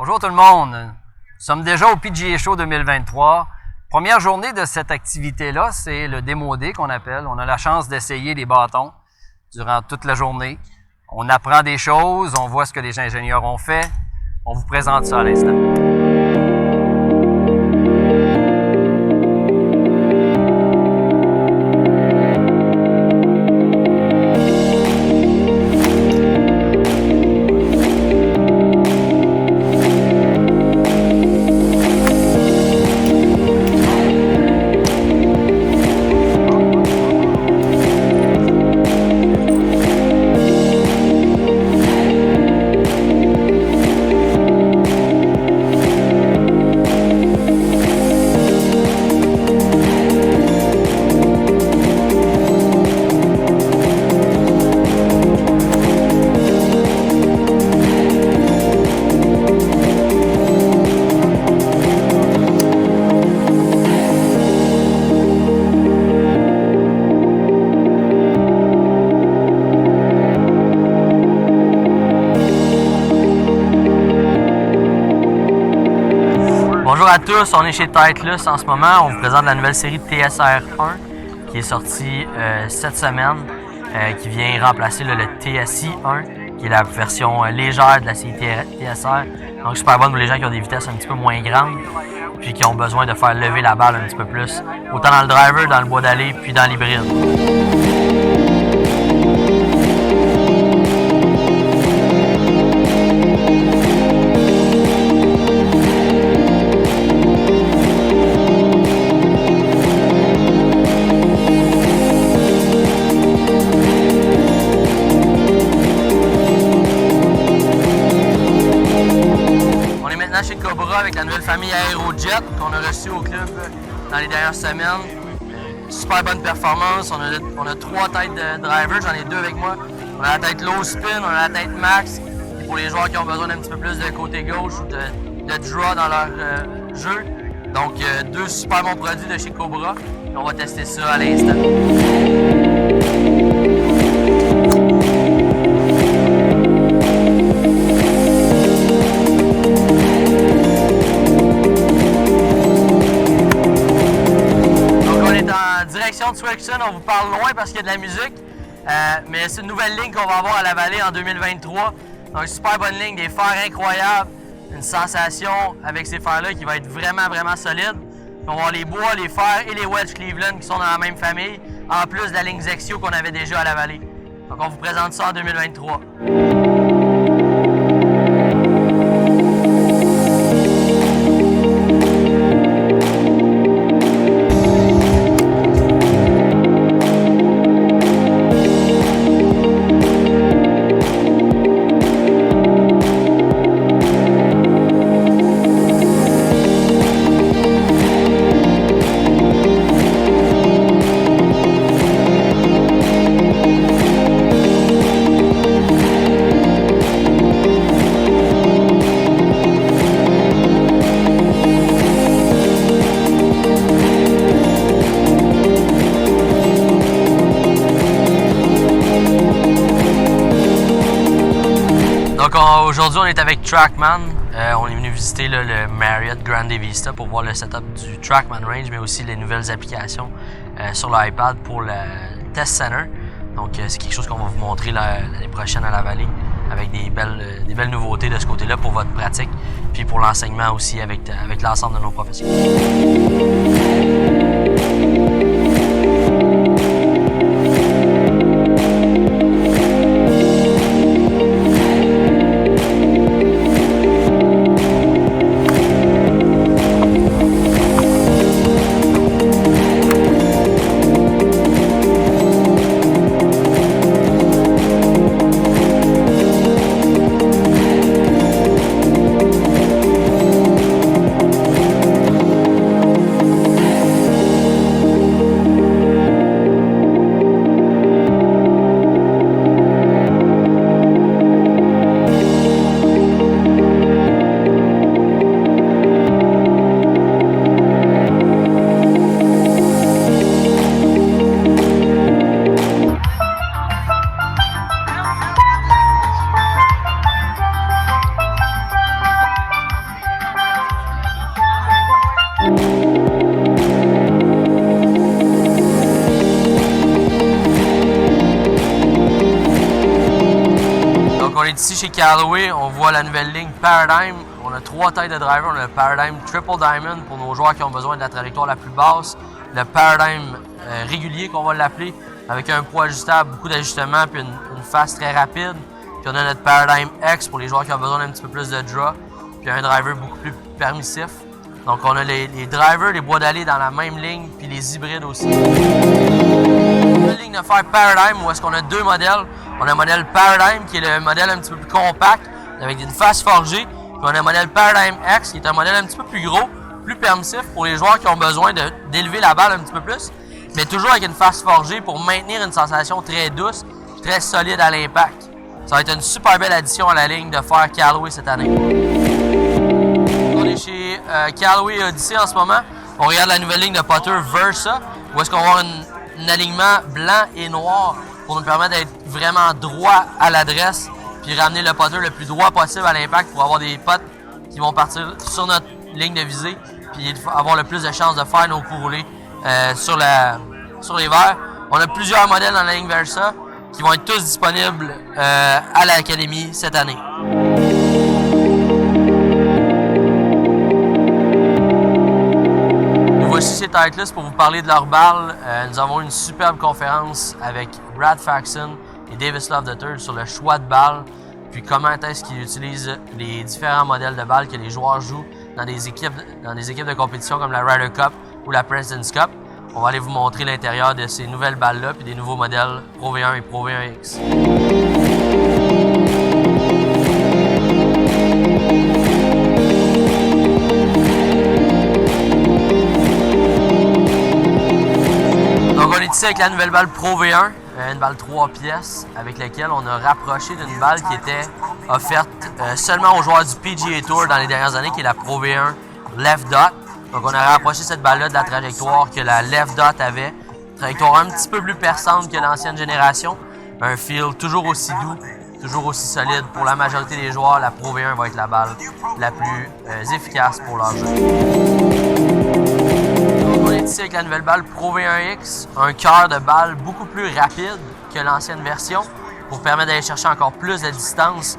Bonjour tout le monde. Nous sommes déjà au PGA Show 2023. Première journée de cette activité-là, c'est le Démo Day qu'on appelle. On a la chance d'essayer les bâtons durant toute la journée. On apprend des choses, on voit ce que les ingénieurs ont fait. On vous présente ça à l'instant. Bonjour à tous, on est chez Titleist en ce moment. On vous présente la nouvelle série de TSR1 qui est sortie cette semaine, qui vient remplacer le TSI1, qui est la version légère de la série TSR. Donc super bonne pour les gens qui ont des vitesses un petit peu moins grandes, puis qui ont besoin de faire lever la balle un petit peu plus, autant dans le driver, dans le bois d'aller, puis dans l'hybride. Chez Cobra avec la nouvelle famille Aerojet qu'on a reçue au club dans les dernières semaines. Super bonne performance. On a 3 têtes de driver, j'en ai 2 avec moi. On a la tête low spin, on a la tête max. Et pour les joueurs qui ont besoin d'un petit peu plus de côté gauche ou de draw dans leur jeu. Donc 2 super bons produits de chez Cobra. Et on va tester ça à l'instant. Direction de Swixon, on vous parle loin parce qu'il y a de la musique, mais c'est une nouvelle ligne qu'on va avoir à la vallée en 2023. Donc super bonne ligne, des fers incroyables, une sensation avec ces fers-là qui va être vraiment solide. Puis on va avoir les bois, les fers et les wedges Cleveland qui sont dans la même famille, en plus de la ligne Zexio qu'on avait déjà à la vallée. Donc on vous présente ça en 2023. Donc aujourd'hui on est avec Trackman, on est venu visiter le Marriott Grande Vista pour voir le setup du Trackman Range, mais aussi les nouvelles applications sur l'iPad pour le Test Center. Donc c'est quelque chose qu'on va vous montrer l'année prochaine à la vallée avec des belles nouveautés de ce côté-là pour votre pratique, puis pour l'enseignement aussi avec l'ensemble de nos professionnels. chez Callaway, on voit la nouvelle ligne Paradigm. On a 3 tailles de driver. On a le Paradigm Triple Diamond pour nos joueurs qui ont besoin de la trajectoire la plus basse. Le Paradigm régulier qu'on va l'appeler, avec un poids ajustable, beaucoup d'ajustements, puis une face très rapide. Puis on a notre Paradigm X pour les joueurs qui ont besoin d'un petit peu plus de draw, puis un driver beaucoup plus permissif. Donc on a les drivers, les bois d'allée dans la même ligne, puis les hybrides aussi. La ligne de fer Paradigm, où est-ce qu'on a 2 modèles. On a un modèle Paradigm qui est le modèle un petit peu plus compact, avec une face forgée. Puis on a un modèle Paradigm X qui est un modèle un petit peu plus gros, plus permissif pour les joueurs qui ont besoin d'élever la balle un petit peu plus, mais toujours avec une face forgée pour maintenir une sensation très douce et très solide à l'impact. Ça va être une super belle addition à la ligne de fer Callaway cette année. On est chez Callaway Odyssey en ce moment. On regarde la nouvelle ligne de putter Versa, où est-ce qu'on va avoir un alignement blanc et noir pour nous permettre d'être vraiment droit à l'adresse, puis ramener le putter le plus droit possible à l'impact pour avoir des putts qui vont partir sur notre ligne de visée, puis avoir le plus de chances de faire nos coups roulés sur les verres. On a plusieurs modèles dans la ligne Versa qui vont être tous disponibles à l'Académie cette année. Nous voici chez Titleist pour vous parler de leurs balles. Nous avons eu une superbe conférence avec Brad Faxon et Davis Love III sur le choix de balles, puis comment est-ce qu'ils utilisent les différents modèles de balles que les joueurs jouent dans des équipes de compétition comme la Ryder Cup ou la President's Cup. On va aller vous montrer l'intérieur de ces nouvelles balles-là puis des nouveaux modèles Pro V1 et Pro V1X. Donc on est ici avec la nouvelle balle Pro V1, une balle 3 pièces avec laquelle on a rapproché d'une balle qui était offerte seulement aux joueurs du PGA Tour dans les dernières années, qui est la Pro V1 Left Dot. Donc on a rapproché cette balle-là de la trajectoire que la Left Dot avait. Trajectoire un petit peu plus perçante que l'ancienne génération. Un feel toujours aussi doux, toujours aussi solide. Pour la majorité des joueurs, la Pro V1 va être la balle la plus efficace pour leur jeu. Donc on est ici avec la nouvelle balle Pro V1X. Un cœur de balle beaucoup plus rapide que l'ancienne version pour permettre d'aller chercher encore plus de distance.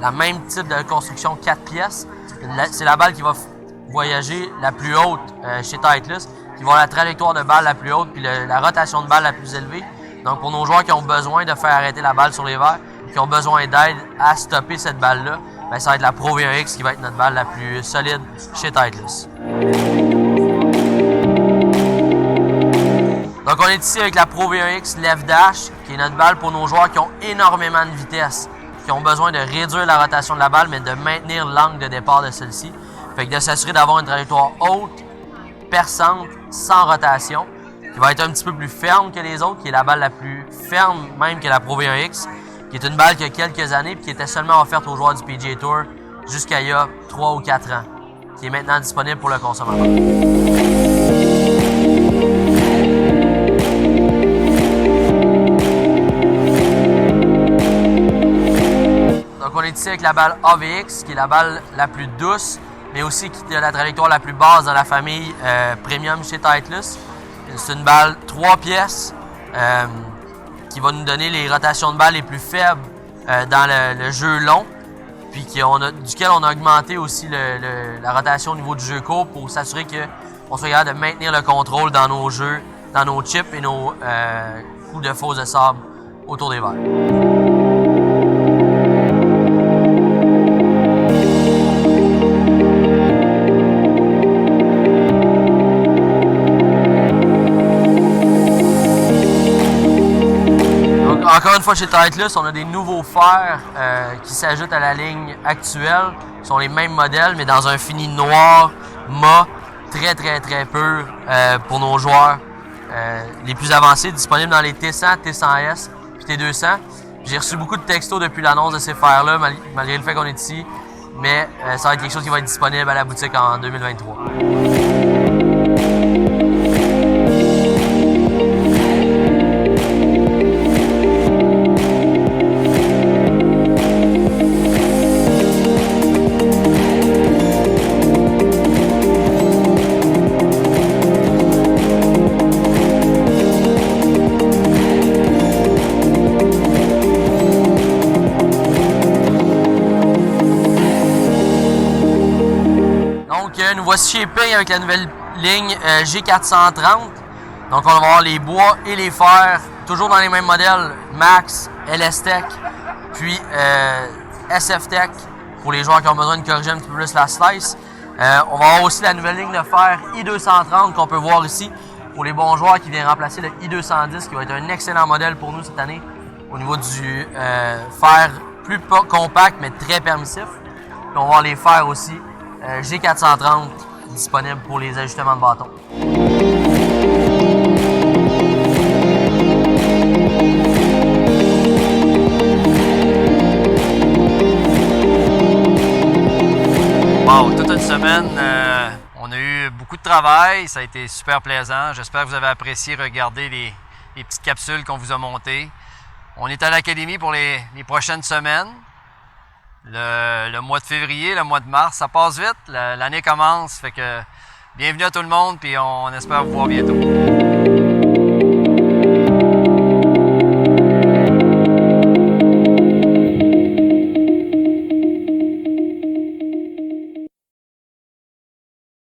La même type de construction 4 pièces. C'est la balle qui va voyager la plus haute chez Titleist, qui va avoir la trajectoire de balle la plus haute puis la rotation de balle la plus élevée. Donc pour nos joueurs qui ont besoin de faire arrêter la balle sur les verres, qui ont besoin d'aide à stopper cette balle-là, bien, ça va être la Pro V1X qui va être notre balle la plus solide chez Titleist. Donc on est ici avec la Pro V1X Left Dash, qui est notre balle pour nos joueurs qui ont énormément de vitesse, qui ont besoin de réduire la rotation de la balle, mais de maintenir l'angle de départ de celle-ci. Fait que de s'assurer d'avoir une trajectoire haute, perçante, sans rotation, qui va être un petit peu plus ferme que les autres, qui est la balle la plus ferme même que la Pro V1X, qui est une balle qui a quelques années et qui était seulement offerte aux joueurs du PGA Tour jusqu'à il y a 3 ou 4 ans, qui est maintenant disponible pour le consommateur. Donc on est ici avec la balle AVX, qui est la balle la plus douce, mais aussi qui a la trajectoire la plus basse dans la famille Premium chez Titleist. C'est une balle 3 pièces qui va nous donner les rotations de balles les plus faibles dans le jeu long, puis duquel on a augmenté aussi la rotation au niveau du jeu court pour s'assurer qu'on soit capable de maintenir le contrôle dans nos jeux, dans nos chips et nos coups de fosse de sable autour des verres. Encore une fois, chez Titleist, on a des nouveaux fers qui s'ajoutent à la ligne actuelle. Ce sont les mêmes modèles, mais dans un fini noir, mat, très pur pour nos joueurs les plus avancés, disponibles dans les T100, T100S et T200. J'ai reçu beaucoup de textos depuis l'annonce de ces fers-là, malgré le fait qu'on est ici, mais ça va être quelque chose qui va être disponible à la boutique en 2023. que nous voici chez Ping avec la nouvelle ligne G430. Donc on va avoir les bois et les fers, toujours dans les mêmes modèles, Max, LS Tech, puis SF Tech pour les joueurs qui ont besoin de corriger un petit peu plus la slice. On va avoir aussi la nouvelle ligne de fer I230 qu'on peut voir ici pour les bons joueurs qui vient remplacer le I210 qui va être un excellent modèle pour nous cette année au niveau du fer plus compact mais très permissif. Puis on va avoir les fers aussi G430 disponibles pour les ajustements de bâton. Wow, toute une semaine, on a eu beaucoup de travail, ça a été super plaisant. J'espère que vous avez apprécié regarder les petites capsules qu'on vous a montées. On est à l'académie pour les prochaines semaines. Le mois de février, le mois de mars, ça passe vite, l'année commence. Fait que bienvenue à tout le monde, puis on espère vous voir bientôt.